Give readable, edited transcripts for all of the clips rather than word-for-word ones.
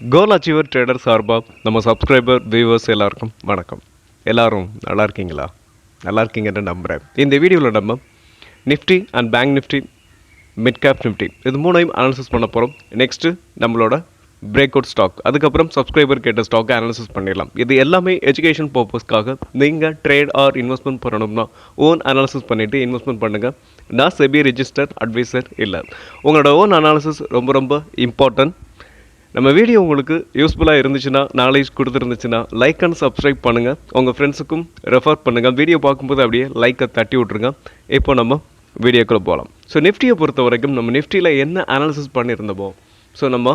கோல் achiever trader சார்பாக நம்ம subscriber viewers எல்லாருக்கும் வணக்கம். எல்லோரும் நல்லா இருக்கீங்களா? நல்லா இருக்கீங்கன்னு நம்புகிறேன். இந்த வீடியோவில் நம்ம Nifty and bank Nifty, mid cap Nifty இது மூணையும் அனாலிசிஸ் பண்ண போகிறோம். நெக்ஸ்ட்டு நம்மளோட பிரேக் அவுட் ஸ்டாக், அதுக்கப்புறம் சப்ஸ்கிரைபர் கேட்ட ஸ்டாக்கை அனாலிசிஸ் பண்ணிடலாம். இது எல்லாமே எஜுகேஷன் பர்பஸ்க்காக. நீங்கள் ட்ரேட் ஆர் இன்வெஸ்ட்மெண்ட் பண்ணணும்னா ஓன் அனாலிசிஸ் பண்ணிவிட்டு இன்வெஸ்ட்மெண்ட் பண்ணுங்கள். நான் செபி ரெஜிஸ்டர் அட்வைசர் இல்லை. உங்களோட ஓன் அனாலிசிஸ் ரொம்ப ரொம்ப இம்பார்ட்டன்ட். நம்ம வீடியோ உங்களுக்கு யூஸ்ஃபுல்லாக இருந்துச்சுன்னா, நாலேஜ் கொடுத்துருந்துச்சுன்னா லைக் அண்ட் சப்ஸ்கிரைப் பண்ணுங்கள். உங்கள் ஃப்ரெண்ட்ஸுக்கும் ரெஃபர் பண்ணுங்கள். வீடியோ பார்க்கும்போது அப்படியே லைக்கை தட்டி விட்ருங்க. இப்போ நம்ம வீடியோக்குள்ளே போகலாம். ஸோ நிஃப்டியை பொறுத்த வரைக்கும் நம்ம நிஃப்டியில் என்ன அனாலிசிஸ் பண்ணியிருந்தோமோ ஸோ நம்ம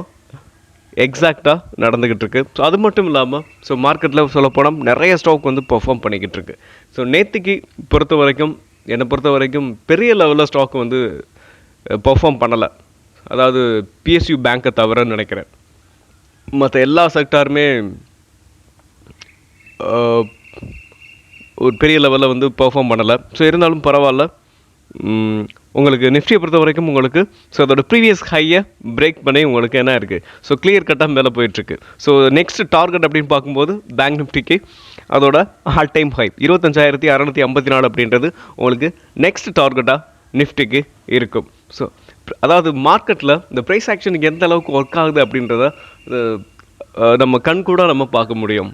எக்ஸாக்டாக நடந்துக்கிட்டு இருக்கு. ஸோ அது மட்டும் இல்லாமல் ஸோ மார்க்கெட்டில் சொல்லப்போனால் நிறைய ஸ்டாக் வந்து பெர்ஃபார்ம் பண்ணிக்கிட்டு இருக்கு. ஸோ நேற்றுக்கு பொறுத்த வரைக்கும் என்னை பொறுத்த வரைக்கும் பெரிய லெவலில் ஸ்டாக் வந்து பெர்ஃபார்ம் பண்ணலை. அதாவது பிஎஸ்யூ பேங்க்கை தவிரன்னு நினைக்கிறேன். மற்ற எல்லா செக்டாருமே ஒரு பெரிய லெவலில் வந்து பெர்ஃபார்ம் பண்ணலை. ஸோ இருந்தாலும் பரவாயில்ல. உங்களுக்கு நிஃப்டியை பொறுத்த வரைக்கும் உங்களுக்கு ஸோ அதோட ப்ரீவியஸ் ஹையை பிரேக் பண்ணி உங்களுக்கு என்ன இருக்குது, ஸோ கிளியர் கட்டாக மேலே போயிட்டுருக்கு. ஸோ நெக்ஸ்ட் டார்கெட் அப்படின்னு பார்க்கும்போது பேங்க் நிஃப்டிக்கு அதோட ஆல் டைம் ஹை 25,654 அப்படின்றது உங்களுக்கு நெக்ஸ்ட் டார்கெட்டாக நிஃப்டிக்கு இருக்கும். ஸோ அதாவது மார்க்கெட்டில் இந்த ப்ரைஸ் ஆக்ஷனுக்கு எந்த அளவுக்கு ஒர்க் ஆகுது அப்படின்றத நம்ம கண் கூட நம்ம பார்க்க முடியும்.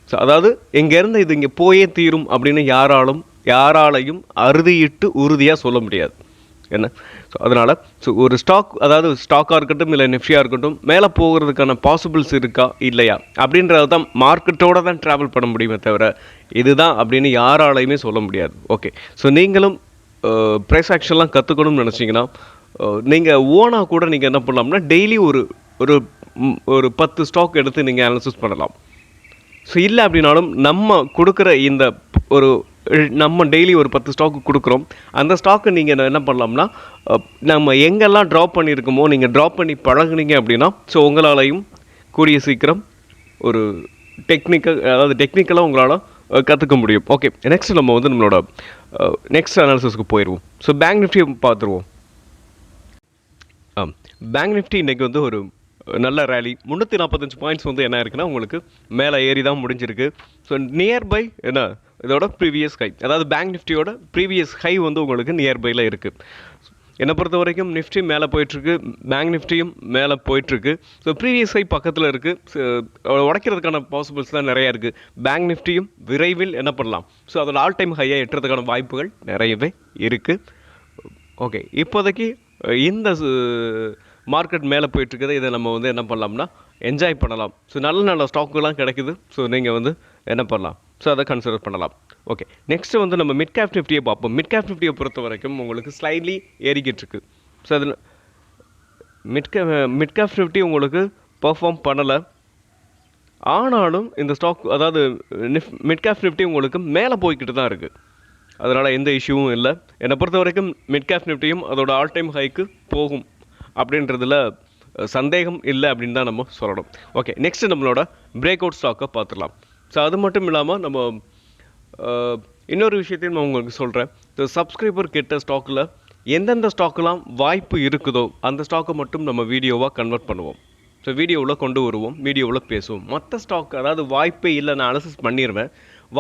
ஸோ அதாவது இங்கேருந்து இது இங்கே போயே தீரும் அப்படின்னு யாராலையும் அறுதியிட்டு உறுதியாக சொல்ல முடியாது. என்ன ஸோ அதனால் ஸோ ஒரு ஸ்டாக், அதாவது ஸ்டாக்காக இருக்கட்டும் இல்லை நிஃப்டியாக இருக்கட்டும், மேலே போகிறதுக்கான பாசிபிள்ஸ் இருக்கா இல்லையா அப்படின்றது தான் மார்க்கெட்டோடு தான் ட்ராவல் பண்ண முடியுமே தவிர இதுதான் அப்படின்னு யாராலையுமே சொல்ல முடியாது. ஓகே, ஸோ நீங்களும் ப்ரைஸ் ஆக்ஷன்லாம் கற்றுக்கணும்னு நினச்சிங்கன்னா நீங்கள் ஓனாக கூட நீங்கள் என்ன பண்ணலாம்னா டெய்லி ஒரு ஒரு 10 ஸ்டாக் எடுத்து நீங்கள் அனாலிசிஸ் பண்ணலாம். ஸோ இல்லை அப்படின்னாலும் நம்ம கொடுக்குற இந்த நம்ம டெய்லி ஒரு 10 ஸ்டாக்கு கொடுக்குறோம். அந்த ஸ்டாக்கை நீங்கள் என்ன பண்ணலாம்னா நம்ம எங்கெல்லாம் ட்ராப் பண்ணியிருக்கோமோ நீங்கள் ட்ராப் பண்ணி பழகுனீங்க அப்படின்னா ஸோ உங்களாலையும் கூடிய சீக்கிரம் ஒரு டெக்னிக்கலாக உங்களால் கற்றுக்க முடியும். ஓகே, நெக்ஸ்ட் நம்ம வந்து நம்மளோட நெக்ஸ்ட் அனாலிசிஸ்க்கு போயிடுவோம். ஸோ பேங்க் நிஃப்டியை பார்த்துருவோம். பேங்க் நிஃப்டி இன்றைக்கி வந்து ஒரு நல்ல ரேலி 345 பாயிண்ட்ஸ் வந்து என்ன இருக்குன்னா உங்களுக்கு மேலே ஏறி தான் முடிஞ்சிருக்கு. ஸோ நியர்பை என்ன இதோட ப்ரீவியஸ் ஹை, அதாவது பேங்க் நிஃப்டியோட ப்ரீவியஸ் ஹை வந்து உங்களுக்கு நியர்பையில் இருக்குது. என்னை பொறுத்த வரைக்கும் நிஃப்டி மேலே போயிட்டுருக்கு, பேங்க் நிஃப்டியும் மேலே போயிட்டுருக்கு. ஸோ ப்ரீவியஸ் ஹை பக்கத்தில் இருக்குது. உடைக்கிறதுக்கான பாசிபிள்ஸ் தான் நிறையா இருக்குது. பேங்க் நிஃப்டியும் விரைவில் என்ன பண்ணலாம், ஸோ அதோட ஆல் டைம் ஹையை எட்டுறதுக்கான வாய்ப்புகள் நிறையவே இருக்குது. ஓகே, இப்போதைக்கு இந்த மார்க்கெட் மேலே போயிட்டுருக்குது. இதை நம்ம வந்து என்ன பண்ணலாம்னா என்ஜாய் பண்ணலாம். ஸோ நல்ல ஸ்டாக்குலாம் கிடைக்குது. ஸோ நீங்கள் வந்து என்ன பண்ணலாம், ஸோ அதை கன்சிடர் பண்ணலாம். ஓகே, நெக்ஸ்ட்டு வந்து நம்ம மிட் கேப் நிஃப்டியை பார்ப்போம். மிட் கேப் நிஃப்டியை பொறுத்த வரைக்கும் உங்களுக்கு ஸ்லைட்லி ஏறிக்கிட்டு இருக்கு. ஸோ அதில் மிட் கேப் நிஃப்டி உங்களுக்கு பர்ஃபார்ம் பண்ணலை. ஆனாலும் இந்த ஸ்டாக், அதாவது மிட் கேப் நிஃப்டி உங்களுக்கு மேலே போய்கிட்டு தான் இருக்குது. அதனால் எந்த இஷ்யூவும் இல்லை. என்னை பொறுத்த வரைக்கும் மிட் கேப் நிஃப்டியும் அதோட ஆல் டைம் ஹைக்கு போகும் அப்படின்றதுல சந்தேகம் இல்லை அப்படின்னு தான் நம்ம சொல்லணும். ஓகே, நெக்ஸ்ட்டு நம்மளோட பிரேக் அவுட் ஸ்டாக்கை பார்த்துடலாம். ஸோ அது மட்டும் இல்லாமல் நம்ம இன்னொரு விஷயத்தையும் நான் உங்களுக்கு சொல்கிறேன். ஸோ சப்ஸ்கிரைபர் கெட்ட ஸ்டாக்கில் எந்தெந்த ஸ்டாக்கெலாம் வாய்ப்பு இருக்குதோ அந்த ஸ்டாக்கை மட்டும் நம்ம வீடியோவாக கன்வெர்ட் பண்ணுவோம். ஸோ வீடியோவில் கொண்டு வருவோம், வீடியோவில் பேசுவோம். மற்ற ஸ்டாக், அதாவது வாய்ப்பே இல்லை, நான் அனாலிசிஸ் பண்ணிடுவேன்.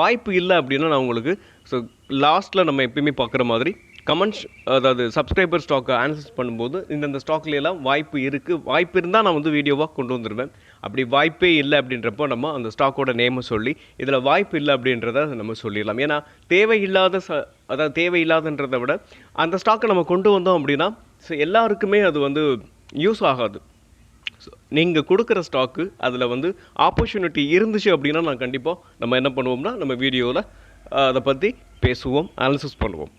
வாய்ப்பு இல்லை அப்படின்னா நான் உங்களுக்கு ஸோ லாஸ்ட்டில் நம்ம எப்பயுமே பார்க்குற மாதிரி கமெண்ட்ஸ், அதாவது சப்ஸ்கிரைபர் ஸ்டாக்கை அனாலிசிஸ் பண்ணும்போது இந்தந்த ஸ்டாக்லாம் வாய்ப்பு இருக்குது, வாய்ப்பு இருந்தால் நான் வந்து வீடியோவாக கொண்டு வந்துடுவேன். அப்படி வாய்ப்பே இல்லை அப்படின்றப்போ நம்ம அந்த ஸ்டாக்கோட நேமை சொல்லி இதில் வாய்ப்பு இல்லை அப்படின்றத நம்ம சொல்லிடலாம். ஏன்னா அதாவது தேவையில்லாதன்றதை விட அந்த ஸ்டாக்கை நம்ம கொண்டு வந்தோம் அப்படின்னா ஸோ எல்லாருக்குமே அது வந்து யூஸ் ஆகாது. ஸோ நீங்கள் கொடுக்குற ஸ்டாக்கு அதில் வந்து ஆப்பர்ச்சுனிட்டி இருந்துச்சு அப்படின்னா நான் கண்டிப்பாக நம்ம என்ன பண்ணுவோம்னா நம்ம வீடியோவில் அதை பற்றி பேசுவோம், அனாலிசிஸ் பண்ணுவோம்.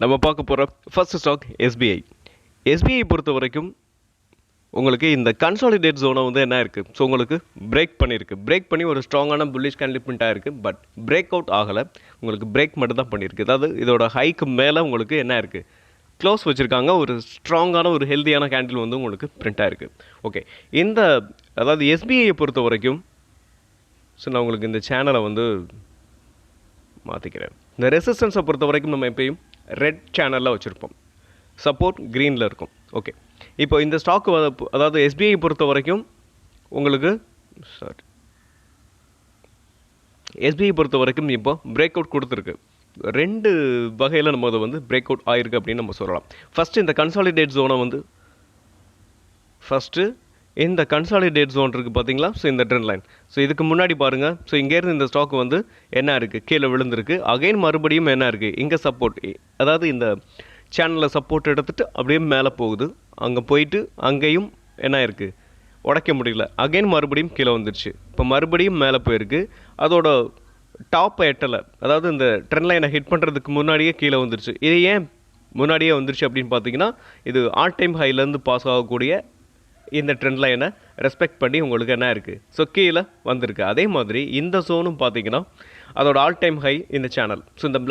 நம்ம பார்க்க போகிற ஃபர்ஸ்ட் ஸ்டாக் எஸ்பிஐ. எஸ்பிஐ பொறுத்த வரைக்கும் உங்களுக்கு இந்த கன்சாலிடேட் ஜோனை வந்து என்ன இருக்குது, ஸோ உங்களுக்கு பிரேக் பண்ணி ஒரு ஸ்ட்ராங்கான புல்லிஷ் கேண்டில் பிரிண்ட் ஆகிருக்கு. பட் பிரேக் அவுட் ஆகலை, உங்களுக்கு பிரேக் மட்டும் தான் பண்ணியிருக்கு. அதாவது இதோட ஹைக்கு மேலே உங்களுக்கு என்ன இருக்குது, க்ளோஸ் வச்சுருக்காங்க. ஒரு ஸ்ட்ராங்கான ஒரு ஹெல்த்தியான கேண்டில் வந்து உங்களுக்கு பிரிண்ட் ஆகிருக்கு. ஓகே, அதாவது எஸ்பிஐயை பொறுத்த வரைக்கும் ஸோ நான் உங்களுக்கு இந்த சேனலை வந்து மாற்றிக்கிறேன். இந்த ரெசிஸ்டன்ஸை பொறுத்த வரைக்கும் நம்ம எப்பயும் ரெட் சேனலில் வச்சுருப்போம். சப்போர்ட் க்ரீனில் இருக்கும். ஓகே, இப்போ இந்த ஸ்டாக்கு அதாவது எஸ்பிஐ பொறுத்த வரைக்கும் உங்களுக்கு எஸ்பிஐ பொறுத்த வரைக்கும் இப்போ பிரேக் அவுட் கொடுத்துருக்கு. 2 வகையில் நம்ம அதை வந்து பிரேக் அவுட் ஆயிருக்கு அப்படின்னு நம்ம சொல்லலாம். ஃபஸ்ட்டு இந்த கன்சாலிடேட் ஜோனை வந்து இந்த கன்சாலிடேட் ஜோன் இருக்குது பார்த்தீங்களா? ஸோ இந்த ட்ரெண்ட் லைன், ஸோ இதுக்கு முன்னாடி பாருங்கள். ஸோ இங்கேருந்து இந்த ஸ்டாக் வந்து என்ன இருக்குது, கீழே விழுந்திருக்கு. அகைன் மறுபடியும் என்ன இருக்குது, இங்கே சப்போர்ட், அதாவது இந்த சேனலில் சப்போர்ட் எடுத்துகிட்டு அப்படியே மேலே போகுது. அங்கே போயிட்டு அங்கேயும் என்ன இருக்குது, உடைக்க முடியல. அகைன் மறுபடியும் கீழே வந்துருச்சு. இப்போ மறுபடியும் மேலே போயிருக்கு. அதோட டாப்பை எட்டலை, அதாவது இந்த ட்ரெண்ட் லைனை ஹிட் பண்ணுறதுக்கு முன்னாடியே கீழே வந்துருச்சு. இது ஏன் முன்னாடியே வந்துருச்சு அப்படின்னு பார்த்தீங்கன்னா, இது ஆல் டைம் ஹைலேருந்து பாஸ் ஆகக்கூடிய இந்த ட்ரெண்ட் லைனை ரெஸ்பெக்ட் பண்ணி உங்களுக்கு என்ன இருக்குது, ஸோ கீழே வந்திருக்கு. அதே மாதிரி இந்த ஜோனும் பார்த்தீங்கன்னா அதோட ஆல் டைம் ஹை இந்த சேனல். ஸோ இந்த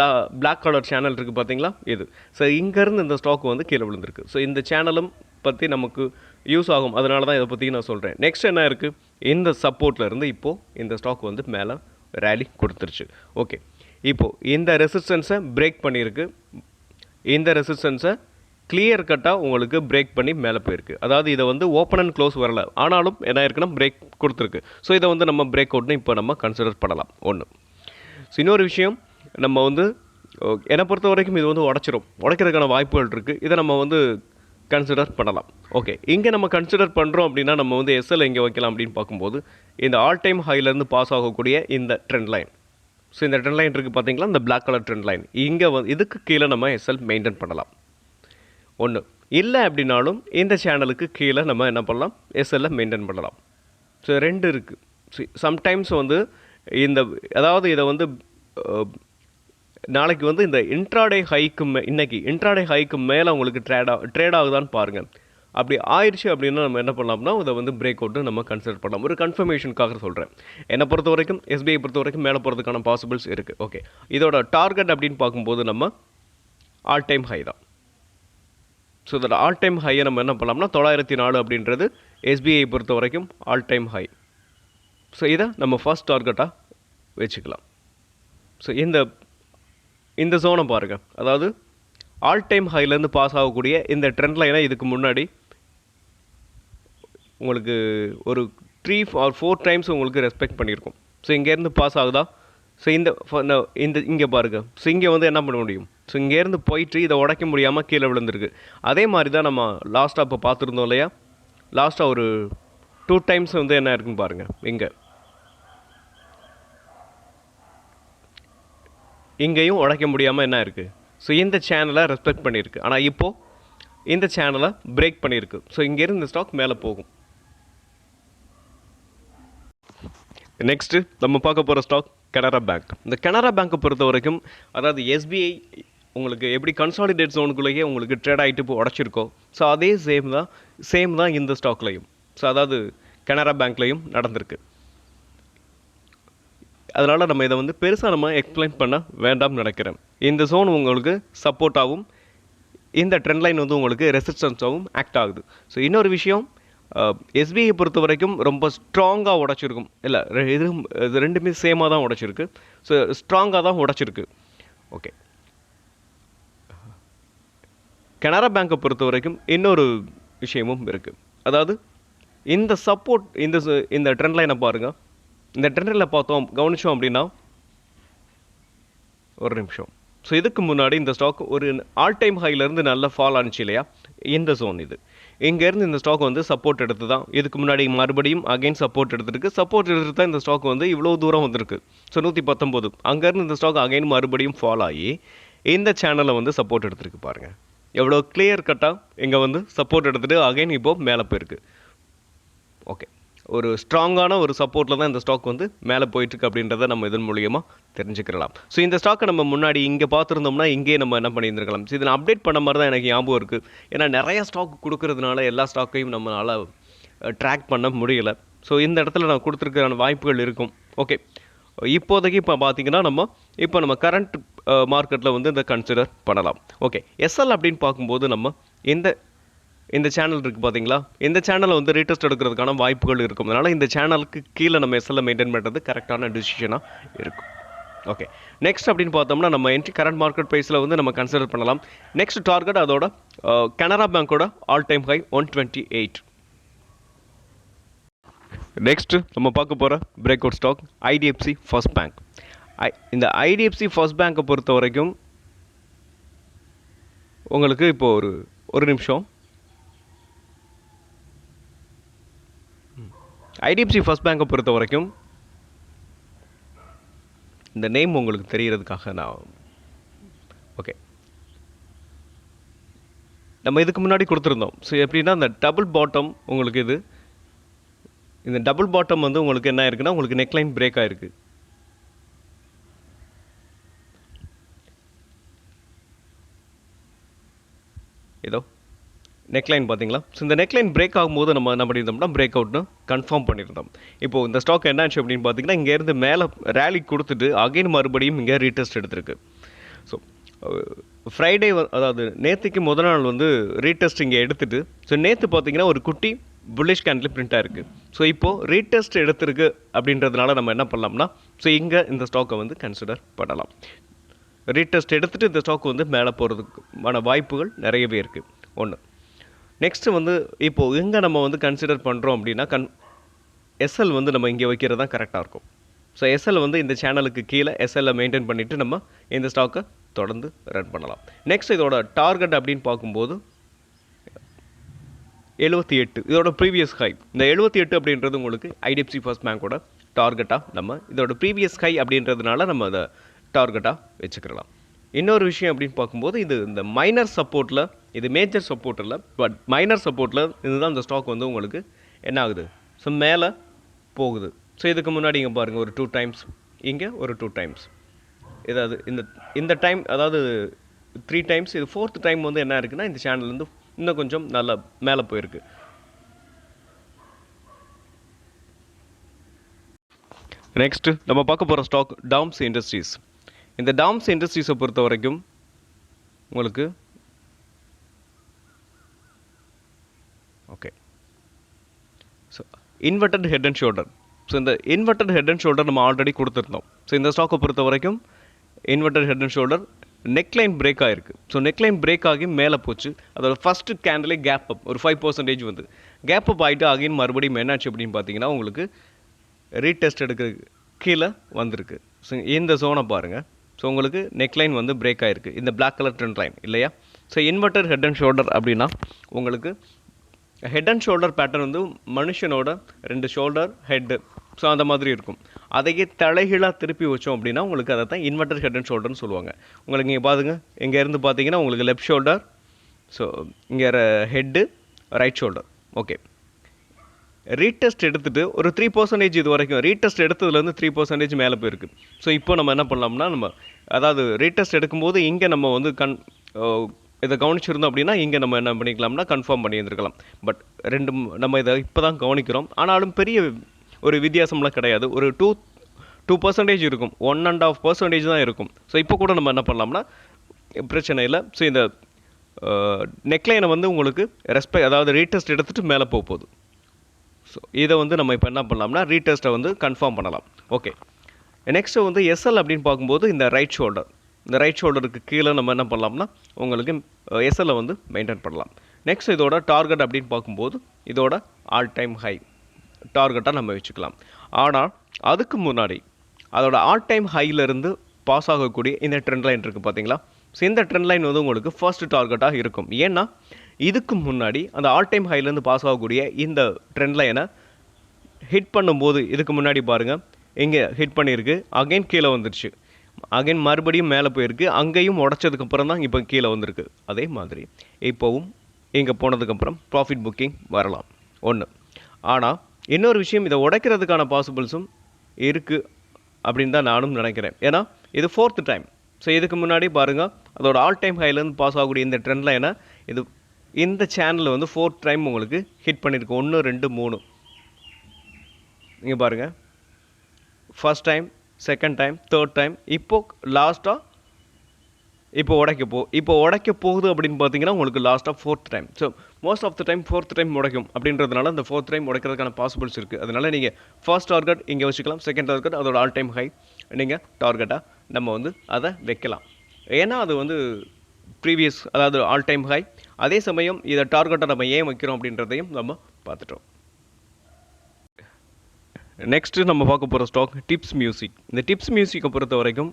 பிளாக் கலர் சேனல் இருக்குது பார்த்தீங்களா, இது. ஸோ இங்கேருந்து இந்த ஸ்டாக் வந்து கீழே விழுந்திருக்கு. ஸோ இந்த சேனலும் பற்றி நமக்கு யூஸ் ஆகும், அதனால தான் இதை பற்றி நான் சொல்கிறேன். நெக்ஸ்ட் என்ன இருக்குது, இந்த சப்போர்ட்டில் இருந்து இப்போது இந்த ஸ்டாக் வந்து மேலே ரேலி கொடுத்துருச்சு. ஓகே, இப்போது இந்த ரெசிஸ்டன்ஸை பிரேக் பண்ணியிருக்கு. இந்த ரெசிஸ்டன்ஸை கிளியர் கட்டாக உங்களுக்கு பிரேக் பண்ணி மேலே போயிருக்கு. அதாவது இதை வந்து ஓப்பன் அண்ட் க்ளோஸ் வரல, ஆனாலும் என்ன இருக்குன்னா பிரேக் கொடுத்துருக்கு. ஸோ இதை வந்து நம்ம பிரேக் அவுட்னு இப்போ நம்ம கன்சிடர் பண்ணலாம். ஒன்று. ஸோ இன்னொரு விஷயம், நம்ம வந்து என்னை பொறுத்த வரைக்கும் இது வந்து உடைக்கிறதுக்கான வாய்ப்புகள் இருக்குது. இதை நம்ம வந்து கன்சிடர் பண்ணலாம். ஓகே, இங்கே நம்ம கன்சிடர் பண்ணுறோம் அப்படின்னா நம்ம வந்து எஸ்எல் எங்கே வைக்கலாம் அப்படின்னு பார்க்கும்போது இந்த ஆல் டைம் ஹைலேருந்து பாஸ் ஆகக்கூடிய இந்த ட்ரெண்ட் லைன். ஸோ இந்த ட்ரெண்ட் லைன் இருக்குது பார்த்தீங்களா, இந்த பிளாக் கலர் ட்ரெண்ட் லைன். இங்கே வந்து இதுக்கு கீழே நம்ம எஸ்எல் மெயின்டைன் பண்ணலாம். ஒன்று. இல்லை அப்படின்னாலும் இந்த சேனலுக்கு கீழே நம்ம என்ன பண்ணலாம், எஸ்எல்ல மெயின்டைன் பண்ணலாம். ஸோ 2 இருக்குது. சம்டைம்ஸ் வந்து இந்த அதாவது இதை வந்து நாளைக்கு வந்து இந்த இன்ட்ராடே ஹைக்கு இன்றைக்கி இன்ட்ராடே ஹைக்கு மேலே உங்களுக்கு ட்ரேட் ஆகுதான்னு பாருங்கள். அப்படி ஆயிடுச்சு அப்படின்னா நம்ம என்ன பண்ணலாம்னா இதை வந்து பிரேக் அவுட்டு நம்ம கன்சிடர் பண்ணலாம். ஒரு கன்ஃபர்மேஷனுக்காக சொல்கிறேன். என்னை பொறுத்த வரைக்கும் எஸ்பிஐ பொறுத்த வரைக்கும் மேலே போகிறதுக்கான பாசிபிள்ஸ் இருக்குது. ஓகே, இதோட டார்கெட் அப்படின்னு பார்க்கும்போது நம்ம ஆல் டைம் ஹை தான். ஸோ இதோட ஆல் டைம் ஹையை நம்ம என்ன பண்ணலாம்னா 904 அப்படின்றது எஸ்பிஐ பொறுத்த வரைக்கும் ஆல் டைம் ஹை. ஸோ இதை நம்ம ஃபர்ஸ்ட் டார்கெட்டாக வச்சுக்கலாம். ஸோ இந்த ஜோனை பாருங்கள், அதாவது ஆல் டைம் ஹைலேருந்து பாஸ் ஆகக்கூடிய இந்த ட்ரெண்ட் லைனை இதுக்கு முன்னாடி உங்களுக்கு ஒரு 3 or 4 டைம்ஸ் உங்களுக்கு ரெஸ்பெக்ட் பண்ணியிருக்கோம். ஸோ இங்கேருந்து பாஸ் ஆகுதா, ஸோ இந்த இங்கே பாருங்கள். ஸோ இங்கே வந்து என்ன பண்ண முடியும், ஸோ இங்கேருந்து போயிட்டு இதை உடைக்க முடியாமல் கீழே விழுந்திருக்கு. அதே மாதிரி தான் நம்ம லாஸ்ட்டாக இப்போ பார்த்துருந்தோம் இல்லையா, லாஸ்ட்டாக ஒரு 2 டைம்ஸ் வந்து என்ன இருக்குன்னு பாருங்கள். இங்கேயும் உடைக்க முடியாமல் என்ன இருக்குது, ஸோ இந்த சேனலை ரெஸ்பெக்ட் பண்ணியிருக்கு. ஆனால் இப்போது இந்த சேனலை பிரேக் பண்ணியிருக்கு. ஸோ இங்கேருந்து இந்த ஸ்டாக் மேலே போகும். நெக்ஸ்ட்டு நம்ம பார்க்க போகிற ஸ்டாக் கனரா பேங்க். இந்த கனரா பேங்க்கை பொறுத்த வரைக்கும் அதாவது எஸ்பிஐ உங்களுக்கு எப்படி கன்சாலிடேட் ஜோனுக்குள்ளேயே உங்களுக்கு ட்ரேட் ஆகிட்டு இப்போ உடச்சிருக்கோ, ஸோ அதே சேம் தான் இந்த ஸ்டாக்லையும், ஸோ அதாவது கனரா பேங்க்லையும் நடந்திருக்கு. அதனால் நம்ம இதை வந்து பெருசாக நம்ம எக்ஸ்பிளைன் பண்ண வேண்டாம்னு நினைக்கிறேன். இந்த ஜோன் உங்களுக்கு சப்போர்ட்டாகவும் இந்த ட்ரெண்ட் லைன் வந்து உங்களுக்கு ரெசிஸ்டன்ஸாகவும் ஆக்ட் ஆகுது. ஸோ இன்னொரு விஷயம், எஸ்பிஐ பொறுத்த வரைக்கும் ரொம்ப ஸ்ட்ராங்காக உடச்சிருக்கும். இல்லை, இது ரெண்டுமே சேமாக தான் உடச்சிருக்கு. ஸோ ஸ்ட்ராங்காக தான் உடச்சிருக்கு. ஓகே, கனரா பேங்க்கை பொறுத்த வரைக்கும் இன்னொரு விஷயமும் இருக்குது. அதாவது இந்த சப்போர்ட் இந்த ட்ரெண்ட் லைனை பாருங்கள். இந்த ட்ரெண்ட் லைனை கவனித்தோம் அப்படின்னா ஒரு நிமிஷம். ஸோ இதுக்கு முன்னாடி இந்த ஸ்டாக் ஒரு ஆல் டைம் ஹைலேருந்து நல்ல ஃபால் ஆனிச்சு இல்லையா, இந்த ஜோன் இது. இங்கேருந்து இந்த ஸ்டாக் வந்து சப்போர்ட் எடுத்து தான் இதுக்கு முன்னாடி மறுபடியும் அகைன் சப்போர்ட் எடுத்துருக்கு. சப்போர்ட் எடுத்து தான் இந்த ஸ்டாக் வந்து இவ்வளோ தூரம் வந்திருக்கு. ஸோ 119. அங்கேருந்து இந்த ஸ்டாக் அகைன் மறுபடியும் ஃபால் ஆகி இந்த சேனலை வந்து சப்போர்ட் எடுத்துருக்கு. பாருங்கள் எவ்வளோ கிளியர் கட்டாக இங்கே வந்து சப்போர்ட் எடுத்துகிட்டு அகைன் இப்போது மேலே போயிருக்கு. ஓகே, ஒரு ஸ்ட்ராங்கான ஒரு சப்போர்ட்டில் தான் இந்த ஸ்டாக் வந்து மேலே போயிட்டுருக்கு அப்படின்றத நம்ம இதன் மூலியமாக தெரிஞ்சுக்கலாம். ஸோ இந்த ஸ்டாக்கை நம்ம முன்னாடி இங்கே பார்த்துருந்தோம்னா இங்கேயே நம்ம என்ன பண்ணியிருந்துருக்கலாம். ஸோ இதை நான் அப்டேட் பண்ண மாதிரி தான் எனக்கு ஞாபகம் இருக்குது. ஏன்னா நிறையா ஸ்டாக் கொடுக்கறதுனால எல்லா ஸ்டாக்கையும் நம்மளால் ட்ராக் பண்ண முடியல. ஸோ இந்த இடத்துல நான் கொடுத்துருக்கிற வாய்ப்புகள் இருக்கும். ஓகே, இப்போதைக்கு இப்போ பார்த்தீங்கன்னா நம்ம கரண்ட் மார்க்கெட்டில் வந்து இதை கன்சிடர் பண்ணலாம். ஓகே, எஸ்எல் அப்படின்னு பார்க்கும்போது நம்ம இந்த சேனல் இருக்குது பார்த்தீங்களா, இந்த சேனலை வந்து ரீடெஸ்ட் எடுக்கிறதுக்கான வாய்ப்புகள் இருக்கும். அதனால் இந்த சேனலுக்கு கீழே நம்ம எஸ்எல்லை மெயின்டைன் பண்ணுறது கரெக்டான டிசிஷனாக இருக்கும். ஓகே, நெக்ஸ்ட் அப்படின்னு பார்த்தோம்னா நம்ம என்ட்ரி கரண்ட் மார்க்கெட் ப்ரைஸில் வந்து நம்ம கன்சிடர் பண்ணலாம். நெக்ஸ்ட் டார்கெட் அதோட கனரா பேங்கோட ஆல் டைம் ஹை 128. நெக்ஸ்ட் நம்ம பார்க்க போகிற break out stock IDFC first bank. இந்த ஐடிஎஃப்சி ஃபர்ஸ்ட் பேங்கை பொறுத்த வரைக்கும் உங்களுக்கு இப்போ ஒரு நிமிஷம். ஐடிஎஃப்சி ஃபர்ஸ்ட் பேங்கை பொறுத்த வரைக்கும் இந்த நேம் உங்களுக்கு தெரியறதுக்காக நான் ஓகே, நம்ம இதுக்கு முன்னாடி கொடுத்துருந்தோம். ஸோ எப்படின்னா இந்த டபுள் பாட்டம் உங்களுக்கு இந்த டபுள் பாட்டம் வந்து உங்களுக்கு என்ன இருக்குன்னா உங்களுக்கு நெக்லைன் பிரேக் ஆயிருக்கு. ஏதோ நெக்லைன் பார்த்தீங்களா? ஸோ இந்த நெக்லைன் பிரேக் ஆகும்போது நம்ம என்ன பண்ணியிருந்தோம்னா பிரேக் அவுட்னு கன்ஃபார்ம் பண்ணியிருந்தோம். இப்போது இந்த ஸ்டாக் என்னாச்சு அப்படின்னு பார்த்தீங்கன்னா இங்கேருந்து மேலே ரேலி கொடுத்துட்டு அகைன் மறுபடியும் இங்கே ரீடெஸ்ட் எடுத்திருக்கு. ஸோ ஃப்ரைடே அதாவது நேற்றுக்கு முதல் நாள் வந்து ரீடெஸ்ட் இங்கே எடுத்துகிட்டு, ஸோ நேற்று பார்த்தீங்கன்னா ஒரு குட்டி புல்லிஷ் கேண்டில் பிரிண்ட் ஆயிருக்கு. ஸோ இப்போது ரீடெஸ்ட் எடுத்திருக்கு அப்படின்றதுனால நம்ம என்ன பண்ணலாம்னா ஸோ இங்கே இந்த ஸ்டாக்கை வந்து கன்சிடர் பண்ணலாம். ரீடெஸ்ட் எடுத்துகிட்டு இந்த ஸ்டாக் வந்து மேலே போகிறதுக்கான வாய்ப்புகள் நிறையவே இருக்குது. ஒன்று. நெக்ஸ்ட்டு வந்து இப்போது எங்கே நம்ம வந்து கன்சிடர் பண்ணுறோம் அப்படின்னா எஸ்எல் வந்து நம்ம இங்கே வைக்கிறது தான் கரெக்டாக இருக்கும். ஸோ எஸ்எல் வந்து இந்த சேனலுக்கு கீழே எஸ்எல்லை மெயின்டைன் பண்ணிவிட்டு நம்ம இந்த ஸ்டாக்கை தொடர்ந்து ரன் பண்ணலாம். நெக்ஸ்ட் இதோட டார்கெட் அப்படின்னு பார்க்கும்போது 78 இதோட ப்ரீவியஸ் ஹை. இந்த 78 அப்படின்றது உங்களுக்கு ஐடிஎஃப்சி ஃபர்ஸ்ட் பேங்கோட டார்கெட்டாக நம்ம இதோட ப்ரீவியஸ் ஹை அப்படின்றதுனால நம்ம அதை டார்கெட்டாக வச்சுக்கலாம். இன்னொரு விஷயம் அப்படின்னு பார்க்கும்போது இந்த மைனர் சப்போர்ட்டில், இது மேஜர் சப்போர்ட் இல்லை, பட் மைனர் சப்போர்ட்டில் இதுதான் இந்த ஸ்டாக் வந்து உங்களுக்கு என்ன ஆகுது, ஸோ மேலே போகுது. ஸோ இதுக்கு முன்னாடி இங்கே பாருங்கள் ஒரு 2 டைம்ஸ், இங்கே ஒரு 2 டைம்ஸ், ஏதாவது இந்த டைம் அதாவது 3 டைம்ஸ், இது 4th டைம் வந்து என்ன இருக்குன்னா இந்த சேனல் வந்து இன்னும் கொஞ்சம் நல்லா மேலே போயிருக்கு. நெக்ஸ்ட்டு நம்ம பார்க்க போகிற ஸ்டாக் டாம்ஸ் இண்டஸ்ட்ரீஸ். இந்த டாம்ஸ் இண்டஸ்ட்ரீஸை பொறுத்த வரைக்கும் உங்களுக்கு okay, so inverted head and shoulder. So இந்த இன்வெர்டட் ஹெட் அண்ட் ஷோல்டர் நம்ம ஆல்ரெடி கொடுத்துருந்தோம். ஸோ இந்த ஸ்டாக்கை பொறுத்த வரைக்கும் inverted head and shoulder neckline break ஆகிருக்கு. ஸோ நெக்லைன் பிரேக் ஆகி மேலே போச்சு. அதோட ஃபஸ்ட்டு கேண்டிலே கேப் அப் ஒரு 5% வந்து கேப் அப் ஆகிட்டு அகைன் மறுபடியும் என்னாச்சு அப்படின்னு பார்த்தீங்கன்னா உங்களுக்கு ரீடெஸ்ட் எடுக்க கீழே வந்திருக்கு. ஸோ இந்த ஜோனை பாருங்கள். ஸோ உங்களுக்கு நெக்லைன் வந்து பிரேக் ஆகிருக்கு, இந்த பிளாக் கலர் ட்ரெண்ட் லைன் இல்லையா. So inverter head and shoulder அப்படின்னா உங்களுக்கு ஹெட் அண்ட் ஷோல்டர் பேட்டர்ன் வந்து மனுஷனோட 2 ஷோல்டர் ஹெட்டு, ஸோ அந்த மாதிரி இருக்கும். அதையே தலைகீழாக திருப்பி வச்சோம் அப்படின்னா உங்களுக்கு அதை தான் இன்வெர்டர் ஹெட் அண்ட் ஷோல்டர்னு சொல்லுவாங்க. உங்களுக்கு இங்கே பாருங்க, இங்கேருந்து பார்த்தீங்கன்னா உங்களுக்கு லெஃப்ட் ஷோல்டர், ஸோ இங்கே head, right shoulder. Okay, retest எடுத்துகிட்டு ஒரு 3% இது வரைக்கும் ரீடெஸ்ட் எடுத்ததுலேருந்து 3% மேலே போயிருக்கு. ஸோ இப்போ நம்ம என்ன பண்ணலாம்னா நம்ம அதாவது ரீடெஸ்ட் எடுக்கும்போது இங்கே நம்ம வந்து இதை கவனிச்சிருந்தோம் அப்படின்னா இங்கே நம்ம என்ன பண்ணிக்கலாம்னா கன்ஃபார்ம் பண்ணியிருந்துருக்கலாம். பட் நம்ம இதை இப்போ தான் கவனிக்கிறோம். ஆனாலும் பெரிய ஒரு வித்தியாசம்லாம் கிடையாது. ஒரு 2% இருக்கும், 1.5% தான் இருக்கும். ஸோ இப்போ கூட நம்ம என்ன பண்ணலாம்னா பிரச்சனை இல்லை. ஸோ இந்த நெக்லைனை வந்து உங்களுக்கு அதாவது ரீடெஸ்ட் எடுத்துகிட்டு மேலே போகுது. ஸோ இதை வந்து நம்ம இப்போ என்ன பண்ணலாம்னா ரீடெஸ்ட்டை வந்து கன்ஃபார்ம் பண்ணலாம். ஓகே, நெக்ஸ்ட்டு வந்து எஸ்எல் அப்படின்னு பார்க்கும்போது இந்த ரைட் ஷோல்டர், இந்த ரைட் ஷோல்டருக்கு கீழே நம்ம என்ன பண்ணலாம்னா உங்களுக்கு எஸ்எல்லை வந்து மெயின்டைன் பண்ணலாம். நெக்ஸ்ட் இதோட டார்கெட் அப்படின்னு பார்க்கும்போது இதோட ஆல் டைம் ஹை டார்கெட்டாக நம்ம வச்சுக்கலாம். ஆனால் அதுக்கு முன்னாடி அதோட ஆல் டைம் ஹையிலேருந்து பாஸ் ஆகக்கூடிய இந்த ட்ரெண்ட் லைன் இருக்குது பார்த்தீங்களா. ஸோ இந்த ட்ரெண்ட் லைன் வந்து உங்களுக்கு ஃபர்ஸ்ட் டார்கெட்டாக இருக்கும். ஏன்னா இதுக்கு முன்னாடி அந்த ஆல் டைம் ஹைலேருந்து பாஸ் ஆகக்கூடிய இந்த ட்ரெண்ட் லைனை ஹிட் பண்ணும்போது இதுக்கு முன்னாடி பாருங்கள் இங்கே ஹிட் பண்ணியிருக்கு, அகைன் கீழே வந்துருச்சு, அகைன் மறுபடியும் மேலே போயிருக்கு, அங்கேயும் உடச்சதுக்கப்புறம் தான் இப்போ கீழே வந்திருக்கு. அதே மாதிரி இப்போவும் இங்கே போனதுக்கப்புறம் ப்ராஃபிட் புக்கிங் வரலாம் ஒன்று. ஆனால் இன்னொரு விஷயம், இதை உடைக்கிறதுக்கான பாசிபிள்ஸும் இருக்குது அப்படின்னு தான் நானும் நினைக்கிறேன். ஏன்னா இது 4th டைம். ஸோ இதுக்கு முன்னாடி பாருங்கள் அதோட ஆல் டைம் ஹைலேருந்து பாஸ் ஆகக்கூடிய இந்த ட்ரெண்ட் லைனை இந்த சேனலில் வந்து 4th டைம் உங்களுக்கு ஹிட் பண்ணியிருக்கு. 1 2 3 இங்கே பாருங்கள், first time, second time, third time, இப்போது லாஸ்ட்டாக இப்போ உடைக்க போகுது அப்படின்னு பார்த்தீங்கன்னா உங்களுக்கு லாஸ்ட்டாக 4th time. So most of the time 4th time உடைக்கும் அப்படின்றதுனால இந்த 4th டைம் உடைக்கிறதுக்கான பாசிபிள்ஸ் இருக்குது. அதனால் நீங்கள் ஃபர்ஸ்ட் டார்கெட் இங்கே வச்சுக்கலாம், செகண்ட் டார்கெட் அதோட ஆல் டைம் ஹை நீங்கள் டார்கெட்டாக நம்ம வந்து அதை வைக்கலாம். ஏன்னா அது வந்து ப்ரீவியஸ் அதாவது ஆல் டைம் ஹை. அதே சமயம் இதை டார்கெட்டை நம்ம ஏன் வைக்கிறோம் அப்படின்றதையும் நம்ம பார்த்துட்டோம். நெக்ஸ்ட்டு நம்ம பார்க்க போகிற ஸ்டாக் டிப்ஸ் மியூசிக். இந்த டிப்ஸ் மியூசிக்கை பொறுத்த வரைக்கும்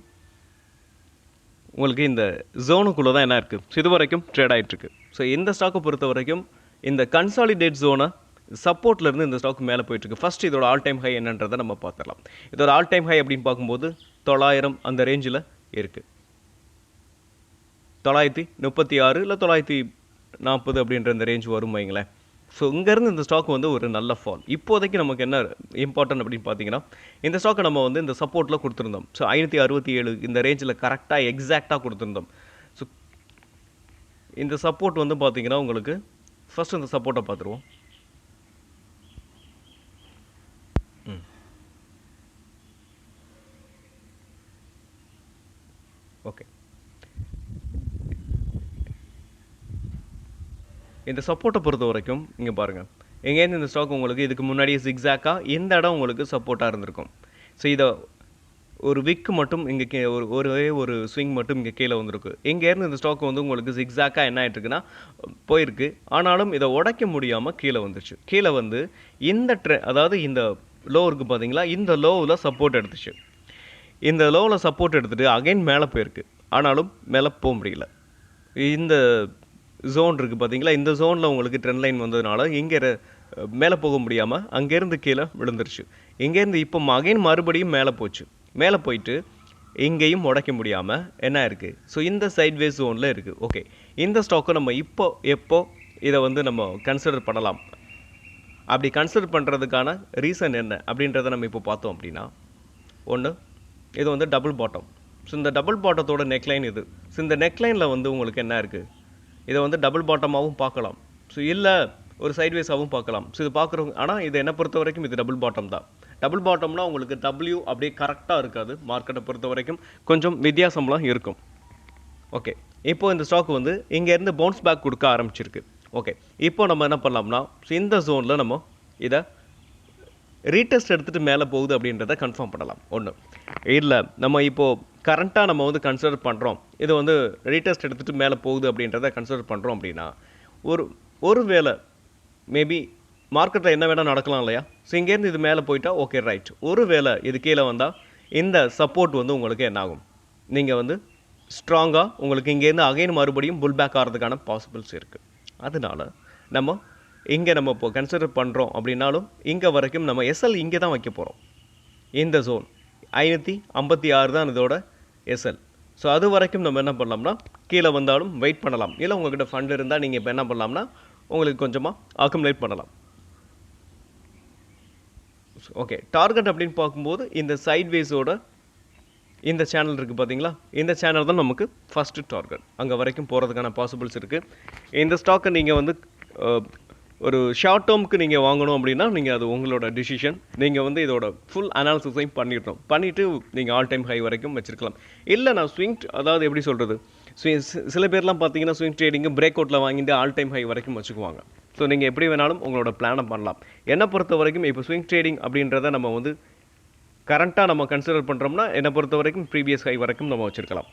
உங்களுக்கு இந்த ஜோனுக்குள்ளே தான் என்ன இருக்குது. ஸோ இது வரைக்கும் ட்ரேட் ஆகிட்டுருக்கு. ஸோ இந்த ஸ்டாக்கை பொறுத்த வரைக்கும் இந்த கன்சாலிடேட் ஜோனை சப்போர்ட்லேருந்து இந்த ஸ்டாக் மேலே போயிட்டுருக்கு. ஃபஸ்ட் இதோட ஆல் டைம் ஹை என்னன்றதை நம்ம பார்த்துடலாம். இதோட ஆல் டைம் ஹை அப்படின்னு பார்க்கும்போது 900 அந்த ரேஞ்சில் இருக்குது. 936 இல்லை 940 அப்படின்ற இந்த ரேஞ்ச் வரும் வைங்களேன். ஸோ இங்கேருந்து இந்த ஸ்டாக் வந்து ஒரு நல்ல ஃபால். இப்போதைக்கு நமக்கு என்ன இம்பார்ட்டன்ட் அப்படின்னு பார்த்தீங்கன்னா, இந்த ஸ்டாக்கை நம்ம வந்து இந்த சப்போர்ட்டில் கொடுத்துருந்தோம். ஸோ 567 இந்த ரேஞ்சில் கரெக்டாக எக்ஸாக்டாக கொடுத்துருந்தோம். ஸோ இந்த சப்போர்ட் வந்து பார்த்தீங்கன்னா உங்களுக்கு ஃபஸ்ட் இந்த சப்போர்ட்டை பார்த்துருவோம். ஓகே, இந்த சப்போர்ட்டை பொறுத்த வரைக்கும் இங்கே பாருங்கள், எங்கேருந்து இந்த ஸ்டாக் உங்களுக்கு இதுக்கு முன்னாடியே ஜிக்ஸாக்காக இந்த இடம் உங்களுக்கு சப்போர்ட்டாக இருந்திருக்கும். ஸோ இதை ஒரு விக்கு மட்டும் இங்கே ஒரு ஸ்விங் மட்டும் இங்கே கீழே வந்திருக்கு. எங்கேருந்து இந்த ஸ்டாக் வந்து உங்களுக்கு ஜிக்ஸாக்காக என்ன ஆகிட்டுருக்குன்னா போயிருக்கு. ஆனாலும் இதை உடைக்க முடியாமல் கீழே வந்துருச்சு. கீழே வந்து இந்த அதாவது இந்த லோ இருக்குது பார்த்தீங்களா, இந்த லோவில் சப்போர்ட் எடுத்துச்சு. இந்த லோவில் சப்போர்ட் எடுத்துகிட்டு அகைன் மேலே போயிருக்கு. ஆனாலும் மேலே போக முடியல. இந்த ஜோன் இருக்குது பார்த்தீங்களா, இந்த ஜோனில் உங்களுக்கு ட்ரெண்ட் லைன் வந்ததுனால இங்கே மேலே போக முடியாமல் அங்கேருந்து கீழே விழுந்துருச்சு. இங்கேருந்து இப்போ அகைன் மறுபடியும் மேலே போச்சு. மேலே போயிட்டு இங்கேயும் உடைக்க முடியாமல் என்ன இருக்குது. ஸோ இந்த சைட்வேஸ் ஜோனில் இருக்குது. ஓகே, இந்த ஸ்டாக்கை நம்ம எப்போ இதை வந்து நம்ம கன்சிடர் பண்ணலாம். அப்படி கன்சிடர் பண்ணுறதுக்கான ரீசன் என்ன அப்படின்றத நம்ம இப்போ பார்த்தோம் அப்படின்னா, ஒன்று இது வந்து டபுள் பாட்டம். ஸோ இந்த டபுள் பாட்டத்தோட நெக்லைன் இது. ஸோ இந்த நெக்லைனில் வந்து உங்களுக்கு என்ன இருக்குது, இதை வந்து டபுள் பாட்டமாகவும் பார்க்கலாம். ஸோ இல்லை ஒரு சைட்வேஸாகவும் பார்க்கலாம். ஸோ இது பார்க்குறவங்க, ஆனால் இது என்னை பொறுத்த வரைக்கும் இது டபுள் பாட்டம் தான். டபுள் பாட்டம்னா உங்களுக்கு டபிள்யூ அப்படியே கரெக்டாக இருக்காது. மார்க்கெட்டை பொறுத்த வரைக்கும் கொஞ்சம் வித்தியாசம்லாம் இருக்கும். ஓகே, இப்போது இந்த ஸ்டாக் வந்து இங்கேருந்து பவுன்ஸ் பேக் கொடுக்க ஆரம்பிச்சிருக்கு. ஓகே, இப்போ நம்ம என்ன பண்ணலாம்னா, ஸோ இந்த ஜோனில் நம்ம இதை ரீடெஸ்ட் எடுத்துகிட்டு மேலே போகுது அப்படின்றத கன்ஃபார்ம் பண்ணலாம். ஒன்று இல்லை, நம்ம இப்போது கரண்ட்டாக நம்ம வந்து கன்சிடர் பண்ணுறோம், இது வந்து ரீடெஸ்ட் எடுத்துகிட்டு மேலே போகுது அப்படின்றத கன்சிடர் பண்ணுறோம் அப்படின்னா, ஒரு வேளை மேபி மார்க்கெட்டில் என்ன வேணால் நடக்கலாம் இல்லையா. ஸோ இங்கேருந்து இது மேலே போயிட்டா ஓகே ரைட். ஒரு வேளை இது கீழே வந்தால் இந்த சப்போர்ட் வந்து உங்களுக்கு என்ன ஆகும், நீங்கள் வந்து ஸ்ட்ராங்காக உங்களுக்கு இங்கேருந்து அகைன் மறுபடியும் புல் பேக் ஆகிறதுக்கான பாசிபிள்ஸ் இருக்குது. அதனால் நம்ம இங்கே நம்ம இப்போ கன்சிடர் பண்ணுறோம் அப்படின்னாலும் இங்கே வரைக்கும் நம்ம எஸ்எல் இங்கே தான் வைக்க போகிறோம். இந்த ஜோன் 556 தான் இதோட எஸ்எல். ஸோ அது வரைக்கும் நம்ம என்ன பண்ணலாம்னா கீழே வந்தாலும் வெயிட் பண்ணலாம். இல்லை உங்கள்கிட்ட ஃபண்ட் இருந்தால் நீங்கள் இப்போ என்ன பண்ணலாம்னா உங்களுக்கு கொஞ்சமாக அக்குமுலேட் பண்ணலாம். ஓகே, டார்கெட் அப்படின்னு பார்க்கும்போது இந்த சைட்வேஸோட இந்த சேனல் இருக்குது பார்த்தீங்களா, இந்த சேனல் தான் நமக்கு ஃபஸ்ட்டு டார்கெட். அங்கே வரைக்கும் போகிறதுக்கான பாசிபிள்ஸ் இருக்குது. இந்த ஸ்டாக்கை நீங்கள் வந்து ஒரு ஷார்ட் டேர்முக்கு நீங்கள் வாங்கணும் அப்படின்னா நீங்கள் அது உங்களோட டிசிஷன். நீங்கள் வந்து இதோட ஃபுல் அனாலிசிஸையும் பண்ணிவிட்டு நீங்கள் ஆல் டைம் ஹை வரைக்கும் வச்சுருக்கலாம். இல்லை நான் அதாவது எப்படி சொல்கிறது, சில பேர்லாம் பார்த்தீங்கன்னா ஸ்விங் ட்ரேடிங்கு பிரேக் அவுட்டில் வாங்கிட்டு ஆல் டைம் ஹை வரைக்கும் வச்சுக்குவாங்க. ஸோ நீங்கள் எப்படி வேணாலும் உங்களோட பிளானை பண்ணலாம். என்னை பொறுத்த வரைக்கும் இப்போ ஸ்விங் ட்ரேடிங் அப்படின்றத நம்ம வந்து கரண்ட்டாக நம்ம கன்சிடர் பண்ணுறோம்னா என்னை பொறுத்த வரைக்கும் ப்ரீவியஸ் ஹை வரைக்கும் நம்ம வச்சுருக்கலாம்.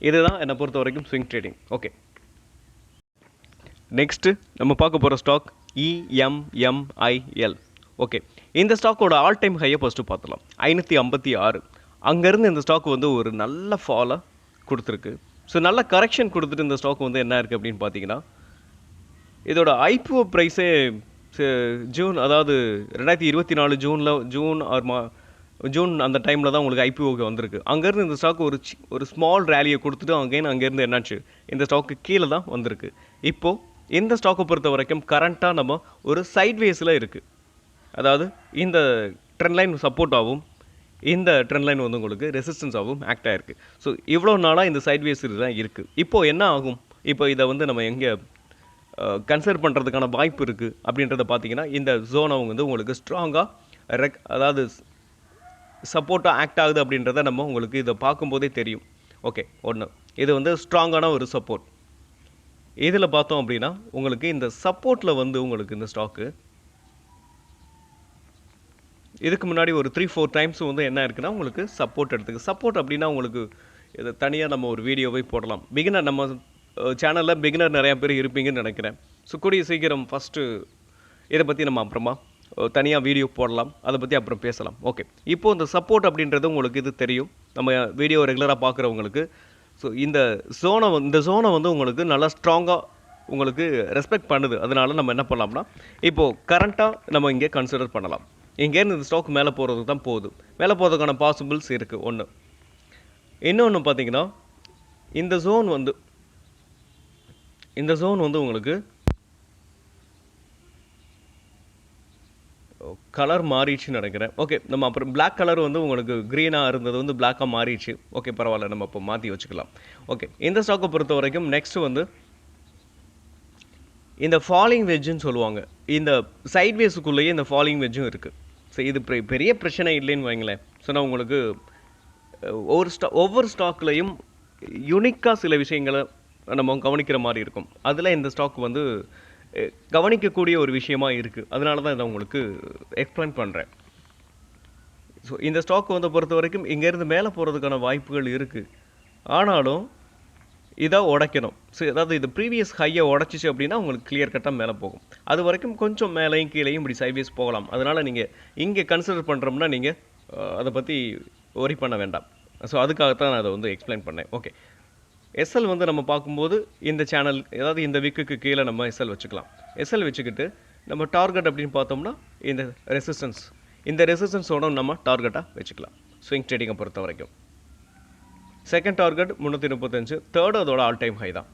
இதுதான் என்னை பொறுத்த வரைக்கும் ஸ்விங் ட்ரேடிங். ஓகே, நெக்ஸ்ட்டு நம்ம பார்க்க போகிற ஸ்டாக் EMMIL. ஓகே, இந்த ஸ்டாக்கோட ஆல் டைம் ஹையை ஃபஸ்ட்டு பார்த்துலாம். 556. அங்கேருந்து இந்த ஸ்டாக் வந்து ஒரு நல்ல ஃபாலாக கொடுத்துருக்கு. ஸோ நல்ல கரெக்ஷன் கொடுத்துட்டு இந்த ஸ்டாக் வந்து என்ன இருக்குது அப்படின்னு பார்த்தீங்கன்னா, இதோட ஐபிஓ ப்ரைஸே ஜூன், அதாவது 2024 ஜூன் அந்த டைமில் தான் உங்களுக்கு ஐபிஓக்கு வந்திருக்கு. அங்கேருந்து இந்த ஸ்டாக் ஒரு ஸ்மால் ரேலியை கொடுத்துட்டு அங்கேருந்து என்னாச்சு, இந்த ஸ்டாக்கு கீழே தான் வந்திருக்கு. இப்போது இந்த ஸ்டாக்கை பொறுத்த வரைக்கும் கரண்ட்டாக நம்ம ஒரு சைட்வேஸில் இருக்குது. அதாவது இந்த ட்ரெண்ட் லைன் சப்போர்ட்டாகவும் இந்த ட்ரெண்ட் லைன் வந்து உங்களுக்கு ரெசிஸ்டன்ஸாகவும் ஆக்ட் ஆகிருக்கு. ஸோ இவ்வளோ நாளாக இந்த சைட்வேஸ் தான் இருக்குது. இப்போது என்ன ஆகும், இப்போ இதை வந்து நம்ம எங்கே கன்சிடர் பண்ணுறதுக்கான வாய்ப்பு இருக்குது அப்படின்றத பார்த்தீங்கன்னா, இந்த ஜோனை வந்து உங்களுக்கு ஸ்ட்ராங்காக அதாவது சப்போர்ட்டாக ஆக்ட் ஆகுது அப்படின்றத நம்ம உங்களுக்கு இதை பார்க்கும்போதே தெரியும். ஓகே, ஒன்று இது வந்து ஸ்ட்ராங்கான ஒரு சப்போர்ட். இதில் பார்த்தோம் அப்படின்னா உங்களுக்கு இந்த சப்போர்ட்டில் வந்து உங்களுக்கு இந்த ஸ்டாக்கு இதுக்கு முன்னாடி ஒரு 3-4 டைம்ஸ் வந்து என்ன இருக்குன்னா உங்களுக்கு சப்போர்ட் எடுத்துக்கு. சப்போர்ட் அப்படின்னா உங்களுக்கு இதை தனியாக நம்ம ஒரு வீடியோவை போடலாம். பிகினர் நம்ம சேனலில் பிகினர் நிறையா பேர் இருப்பீங்கன்னு நினைக்கிறேன். ஸோ கூடிய சீக்கிரம் ஃபஸ்ட்டு இதை பற்றி நம்ம அப்புறமா தனியாக வீடியோ போடலாம், அதை பற்றி அப்புறம் பேசலாம். ஓகே, இப்போது இந்த சப்போர்ட் அப்படின்றது உங்களுக்கு இது தெரியும், நம்ம வீடியோ ரெகுலராக பார்க்குறவங்களுக்கு. ஸோ இந்த ஜோனை வந்து உங்களுக்கு நல்லா ஸ்ட்ராங்காக உங்களுக்கு ரெஸ்பெக்ட் பண்ணுது. அதனால நம்ம என்ன பண்ணலாம்னா இப்போது கரண்ட்டாக நம்ம இங்கே கன்சிடர் பண்ணலாம். இங்கேருந்து இந்த ஸ்டாக் மேலே போகிறதுக்கு தான் போகுது. மேலே போகிறதுக்கான பாசிபிள்ஸ் இருக்குது ஒன்று. இன்னொன்று பார்த்தீங்கன்னா இந்த ஜோன் வந்து உங்களுக்கு கலர் மாறிடுச்சுன்னு நினைக்கிறேன். ஓகே, நம்ம அப்புறம் பிளாக் கலர் வந்து உங்களுக்கு க்ரீனாக இருந்தது வந்து பிளாக்காக மாறிடுச்சு. ஓகே, பரவாயில்ல, நம்ம இப்போ மாற்றி வச்சுக்கலாம். ஓகே, இந்த ஸ்டாக்கை பொறுத்த வரைக்கும் நெக்ஸ்ட்டு வந்து இந்த ஃபாலிங் வெஜ்ஜுன்னு சொல்லுவாங்க. இந்த சைட்வேஸுக்குள்ளேயே இந்த ஃபாலிங் வெஜ்ஜும் இருக்குது. ஸோ இது பெரிய பிரச்சனை இல்லைன்னு வைங்களேன். ஸோ நான் உங்களுக்கு ஒவ்வொரு ஸ்டாக்லையும் யூனிக்காக சில விஷயங்களை நம்ம கவனிக்கிற மாதிரி இருக்கும். அதில் இந்த ஸ்டாக் வந்து கவனிக்கக்கூடிய ஒரு விஷயமா இருக்குது. அதனால தான் இதை உங்களுக்கு எக்ஸ்பிளைன் பண்ணுறேன். ஸோ இந்த ஸ்டாக் வந்து பொறுத்த வரைக்கும் இங்கேருந்து மேலே போகிறதுக்கான வாய்ப்புகள் இருக்குது. ஆனாலும் இதை உடைக்கணும். ஸோ அதாவது இது ப்ரீவியஸ் ஹையை உடச்சிச்சு அப்படின்னா உங்களுக்கு கிளியர் கட்டாக மேலே போகும். அது வரைக்கும் கொஞ்சம் மேலேயும் கீழேயும் இப்படி சைட்வேஸ் போகலாம். அதனால் நீங்கள் இங்கே கன்சிடர் பண்ணுறோம்னா நீங்கள் அதை பற்றி ஒரி பண்ண வேண்டாம். ஸோ அதுக்காகத்தான் நான் அதை வந்து எக்ஸ்பிளைன் பண்ணேன். ஓகே, எஸ்எல் வந்து நம்ம பார்க்கும்போது இந்த சேனல் ஏதாவது இந்த வீக்குக்கு கீழே நம்ம எஸ்எல் வச்சுக்கலாம். எஸ்எல் வச்சுக்கிட்டு நம்ம டார்கெட் அப்படின்னு பார்த்தோம்னா இந்த ரெசிஸ்டன்ஸோட நம்ம டார்கெட்டாக வச்சுக்கலாம். ஸ்விங் ட்ரேடிங்கை பொறுத்த வரைக்கும் செகண்ட் டார்கெட் 335, தேர்டு அதோட ஆல் டைம் ஹை தான்.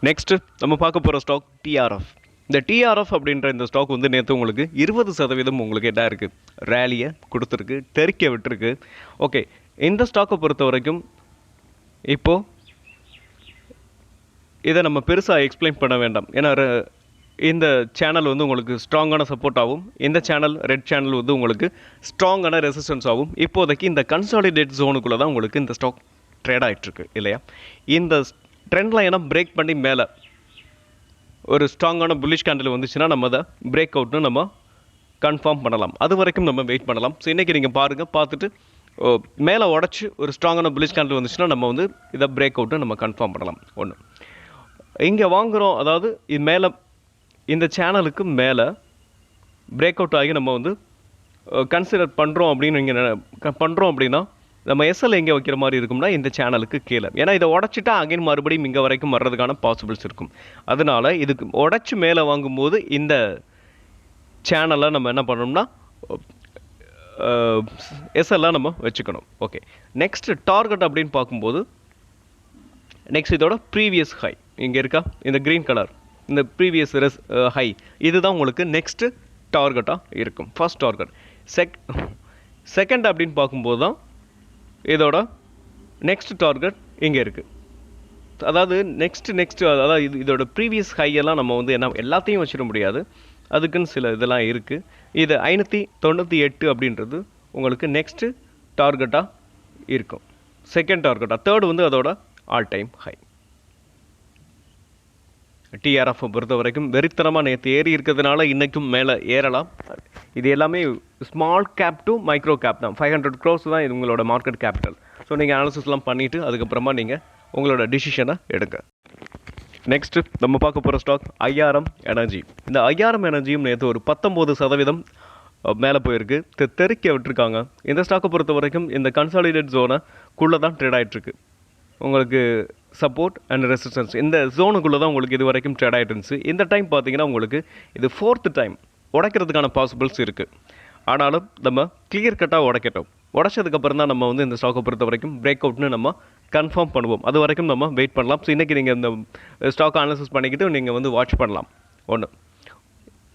நெக்ஸ்ட்டு நம்ம பார்க்க போகிற ஸ்டாக் டிஆர்எஃப். இந்த டிஆர்எஃப் அப்படின்ற இந்த ஸ்டாக் வந்து நேற்று உங்களுக்கு 20% உங்களுக்கு என்ன இருக்குது, ரேலியை கொடுத்துருக்கு, தெறிக்க விட்டுருக்கு. ஓகே, இந்த ஸ்டாக்கை பொறுத்த வரைக்கும் இப்போது இதை நம்ம பெருசாக எக்ஸ்பிளைன் பண்ண வேண்டாம். ஏன்னா இந்த சேனல் வந்து உங்களுக்கு ஸ்ட்ராங்கான சப்போர்ட் ஆகும். இந்த சேனல் ரெட் சேனல் வந்து உங்களுக்கு ஸ்ட்ராங்கான ரெசிஸ்டன்ஸ் ஆகும். இப்போதைக்கு இந்த கன்சாலிடேட் ஜோனுக்குள்ளே தான் உங்களுக்கு இந்த ஸ்டாக் ட்ரேட் ஆகிட்டுருக்கு இல்லையா. இந்த ட்ரெண்ட் லைனை பிரேக் பண்ணி மேலே ஒரு ஸ்ட்ராங்கான புல்லிஷ் கேண்டில் வந்துச்சுன்னா நம்ம அதை பிரேக் அவுட்னு நம்ம கன்ஃபார்ம் பண்ணலாம். அது வரைக்கும் நம்ம வெயிட் பண்ணலாம். ஸோ இன்றைக்கி நீங்கள் பாருங்கள், பார்த்துட்டு மேலே உடச்சி ஒரு ஸ்ட்ராங்கான புல்லிஷ் கேண்டில் வந்துச்சுன்னா நம்ம வந்து இதை பிரேக் அவுட்னு நம்ம கன்ஃபார்ம் பண்ணலாம். ஒன்று இங்கே வாங்குகிறோம், அதாவது இது மேலே இந்த சேனலுக்கு மேலே பிரேக் அவுட் ஆகி நம்ம வந்து கன்சிடர் பண்ணுறோம் அப்படின்னு இங்கே பண்ணுறோம் அப்படின்னா நம்ம எஸ்எல் எங்கே வைக்கிற மாதிரி இருக்கும்னா இந்த சேனலுக்கு கீழே. ஏன்னா இதை உடச்சிட்டா அகைன் மறுபடியும் இங்கே வரைக்கும் வர்றதுக்கான பாசிபிள்ஸ் இருக்கும். அதனால் இதுக்கு உடச்சி மேலே வாங்கும்போது இந்த சேனலை நம்ம என்ன பண்ணணும்னா எஸ்எல்லாம் நம்ம வச்சுக்கணும். ஓகே, நெக்ஸ்ட் டார்கெட் அப்படின்னு பார்க்கும்போது நெக்ஸ்ட் இதோட ப்ரீவியஸ் ஹை இங்கே இருக்கா, இந்த க்ரீன் கலர், இந்த ப்ரீவியஸ் ஹை இதுதான் உங்களுக்கு நெக்ஸ்ட்டு டார்கெட்டாக இருக்கும். First target. செகண்ட் அப்படின்னு பார்க்கும்போது தான் இதோட நெக்ஸ்ட் டார்கெட் இங்கே இருக்குது. அதாவது நெக்ஸ்ட் அதாவது இதோட ப்ரீவியஸ் ஹையெல்லாம் நம்ம வந்து என்ன எல்லாத்தையும் வச்சிட முடியாது, அதுக்குன்னு சில இதெல்லாம் இருக்குது. இது 598 அப்படின்றது உங்களுக்கு நெக்ஸ்ட்டு டார்கெட்டாக இருக்கும், செகண்ட் டார்கெட்டாக. தேர்டு வந்து அதோட ஆல் டைம் ஹை. டிஆர்எஃப் பொறுத்த வரைக்கும் வெறித்தனமாக நேற்று ஏறி இருக்கிறதுனால இன்றைக்கும் மேலே ஏறலாம். இது எல்லாமே small cap to micro gap தான். 500 crores தான் இது உங்களோட மார்க்கெட் கேபிட்டல். ஸோ நீங்கள் அனாலிசிஸ்லாம் பண்ணிவிட்டு அதுக்கப்புறமா நீங்கள் உங்களோட டிசிஷனை எடுங்க. நெக்ஸ்ட்டு நம்ம பார்க்க போகிற ஸ்டாக் ஐஆர்எம் எனர்ஜி. இந்த ஐஆர்எம் எனர்ஜியும் நேற்று ஒரு 19% மேலே போயிருக்கு, தெறிக்க விட்டுருக்காங்க. இந்த ஸ்டாக்கை பொறுத்த வரைக்கும் இந்த கன்சாலிடேட் ஜோனுக்குள்ளே தான் ட்ரேட் ஆகிட்டுருக்கு. உங்களுக்கு சப்போர்ட் அண்ட் ரெசிஸ்டன்ஸ் இந்த ஜோனுக்குள்ளே தான் உங்களுக்கு இது வரைக்கும் ட்ரேட் ஆகிட்டு இருந்துச்சு. இந்த டைம் பார்த்தீங்கன்னா உங்களுக்கு இது 4th டைம் உடைக்கிறதுக்கான பாசிபிள்ஸ் இருக்குது. ஆனாலும் நம்ம கிளியர் கட்டாக உடைக்கட்டும். உடைச்சதுக்கப்புறம் தான் நம்ம வந்து இந்த ஸ்டாக்கை பொறுத்த வரைக்கும் பிரேக் அவுட்னு நம்ம கன்ஃபார்ம் பண்ணுவோம். அது வரைக்கும் நம்ம வெயிட் பண்ணலாம். ஸோ இன்றைக்கி நீங்கள் இந்த ஸ்டாக் அனாலிசிஸ் பண்ணிக்கிட்டு நீங்கள் வந்து வாட்ச் பண்ணலாம். ஒன்று,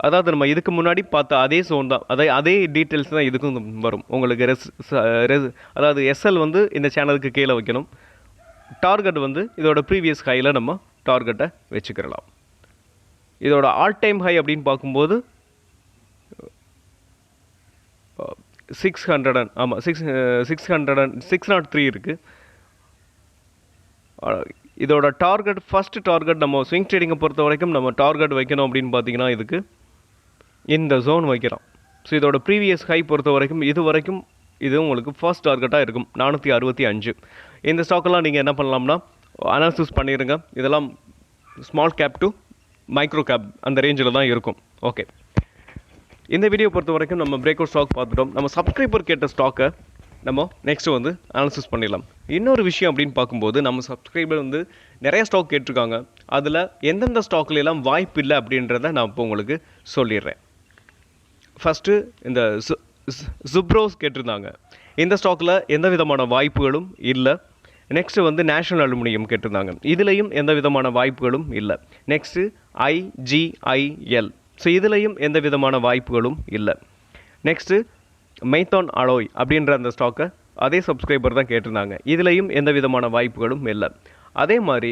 அதாவது நம்ம இதுக்கு முன்னாடி பார்த்த அதே ஜோன் தான், அதே டீட்டெயில்ஸ் தான் இதுக்கும் வரும் உங்களுக்கு. அதாவது எஸ்எல் வந்து இந்த சேனலுக்கு கீழே வைக்கணும். டார்கெட் வந்து இதோட ப்ரீவியஸ் ஹையில் நம்ம டார்கெட்டை வச்சுக்கிறலாம். இதோட ஆல் டைம் ஹை அப்படின்னு பார்க்கும்போது 600 ஆமாம் 603 இருக்குது. இதோட டார்கெட் ஃபஸ்ட்டு டார்கெட் நம்ம ஸ்விங் ட்ரேடிங்கை பொறுத்த வரைக்கும் நம்ம டார்கெட் வைக்கணும் அப்படின்னு பார்த்தீங்கன்னா இதுக்கு இந்த ஜோன் வைக்கிறோம். ஸோ இதோட ப்ரீவியஸ் ஹை பொறுத்த வரைக்கும் இது உங்களுக்கு ஃபர்ஸ்ட் டார்கெட்டாக இருக்கும் 465. இந்த ஸ்டாக்கெல்லாம் நீங்கள் என்ன பண்ணலாம்னா அனாலிசிஸ் பண்ணிடுங்க. இதெல்லாம் small cap to micro gap அந்த ரேஞ்சில் தான் இருக்கும். ஓகே, இந்த வீடியோ பொறுத்த வரைக்கும் நம்ம பிரேக் அவுட் ஸ்டாக் பார்த்துட்டோம். நம்ம சப்ஸ்கிரைபர் கேட்ட ஸ்டாக்கை நம்ம நெக்ஸ்ட்டு வந்து அனாலிசிஸ் பண்ணிடலாம். இன்னொரு விஷயம் அப்படின்னு பார்க்கும்போது நம்ம சப்ஸ்கிரைபர் வந்து நிறைய ஸ்டாக் கேட்டிருக்காங்க. அதில் எந்தெந்த ஸ்டாக்லாம் வாய்ப்பு இல்லை அப்படின்றத நான் இப்போ உங்களுக்கு சொல்லிடுறேன். ஃபஸ்ட்டு இந்த ஜுப்ரோஸ் கேட்டிருந்தாங்க. இந்த ஸ்டாக்கில் எந்த விதமான வாய்ப்புகளும் இல்லை. நெக்ஸ்ட்டு வந்து நேஷனல் அலுமினியம் கேட்டிருந்தாங்க. இதுலேயும் எந்த விதமான வாய்ப்புகளும் இல்லை. Next IGIL. ஸோ இதுலேயும் எந்த விதமான வாய்ப்புகளும் இல்லை. நெக்ஸ்ட்டு மைத்தான் அலோய் அப்படின்ற அந்த ஸ்டாக்கை அதே சப்ஸ்கிரைபர் தான் கேட்டிருந்தாங்க. இதுலேயும் எந்த விதமான வாய்ப்புகளும் இல்லை. அதே மாதிரி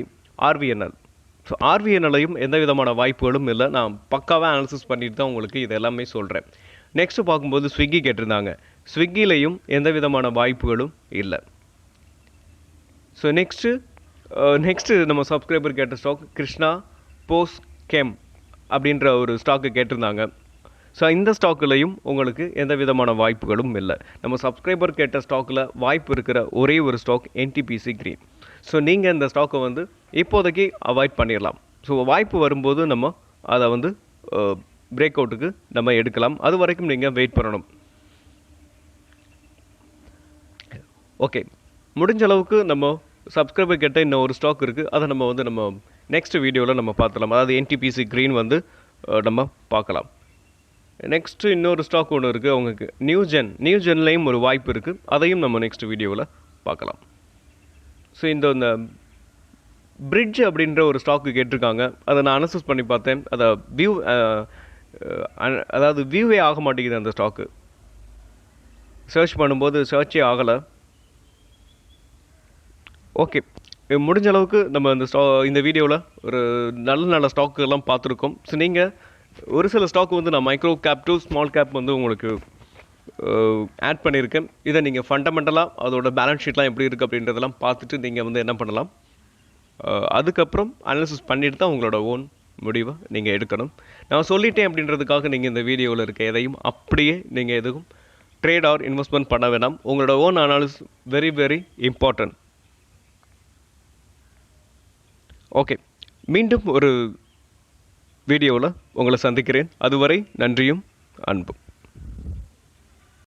RVNL. ஸோ RVNLையும் எந்த விதமான வாய்ப்புகளும் இல்லை. நான் பக்காவாக அனாலிசிஸ் பண்ணிட்டு தான் உங்களுக்கு இது எல்லாமே சொல்கிறேன். நெக்ஸ்ட்டு பார்க்கும்போது ஸ்விக்கி கேட்டிருந்தாங்க. ஸ்விக்கிலையும் எந்த விதமான வாய்ப்புகளும் இல்லை. ஸோ நெக்ஸ்ட்டு நம்ம சப்ஸ்கிரைபர் கேட்ட ஸ்டாக் கிருஷ்ணா போஸ்ட் கெம் அப்படின்ற ஒரு ஸ்டாக்கு கேட்டிருந்தாங்க. ஸோ இந்த ஸ்டாக்குலையும் உங்களுக்கு எந்த விதமான வாய்ப்புகளும் இல்லை. நம்ம சப்ஸ்கிரைபர் கேட்ட ஸ்டாக்கில் வாய்ப்பு இருக்கிற ஒரே ஒரு ஸ்டாக் NTPC Green. ஸோ நீங்கள் இந்த ஸ்டாக்கை வந்து இப்போதைக்கு அவாய்ட் பண்ணிடலாம். ஸோ வாய்ப்பு வரும்போது நம்ம அதை வந்து பிரேக் அவுட்டுக்கு நம்ம எடுக்கலாம். அது வரைக்கும் நீங்கள் வெயிட் பண்ணணும். ஓகே, முடிஞ்ச அளவுக்கு நம்ம சப்ஸ்கிரைபர் கேட்ட இன்னும் ஒரு ஸ்டாக் இருக்குது. அதை நம்ம நெக்ஸ்ட் வீடியோவில் நம்ம பார்த்துலாம். அதாவது NTPC Green வந்து நம்ம பார்க்கலாம். நெக்ஸ்ட்டு இன்னொரு ஸ்டாக் ஒன்று இருக்குது அவங்களுக்கு நியூஜென்லேயும் ஒரு வாய்ப்பு இருக்குது. அதையும் நம்ம நெக்ஸ்ட் வீடியோவில் பார்க்கலாம். ஸோ இந்த பிரிட்ஜ் அப்படின்ற ஒரு ஸ்டாக்கு கேட்டிருக்காங்க. அதை நான் அனாலிசிஸ் பண்ணி பார்த்தேன். அதை அதாவது வியூவே ஆக மாட்டேங்குது. அந்த ஸ்டாக்கு சர்ச் பண்ணும்போது சர்ச்சே ஆகலை. ஓகே, முடிஞ்ச அளவுக்கு நம்ம இந்த வீடியோவில் ஒரு நல்ல ஸ்டாக்குலாம் பார்த்துருக்கோம். ஸோ நீங்கள் ஒரு சில ஸ்டாக் வந்து நான் micro gap to small cap வந்து உங்களுக்கு ஆட் பண்ணியிருக்கேன். இதை நீங்கள் ஃபண்டமெண்டலாக அதோட பேலன்ஸ் ஷீட்லாம் எப்படி இருக்குது அப்படின்றதெல்லாம் பார்த்துட்டு நீங்கள் வந்து என்ன பண்ணலாம், அதுக்கப்புறம் அனாலிசிஸ் பண்ணிட்டு தான் உங்களோட ஓன் முடிவை நீங்கள் எடுக்கணும். நான் சொல்லிட்டேன் அப்படின்றதுக்காக நீங்கள் இந்த வீடியோவில் இருக்க எதையும் அப்படியே நீங்கள் எதுவும் ட்ரேட் ஆர் இன்வெஸ்ட்மெண்ட் பண்ண வேணாம். உங்களோட own analysis very very important. Okay, மீண்டும் ஒரு வீடியோவில் உங்களை சந்திக்கிறேன். அதுவரை நன்றியும் அன்பும்.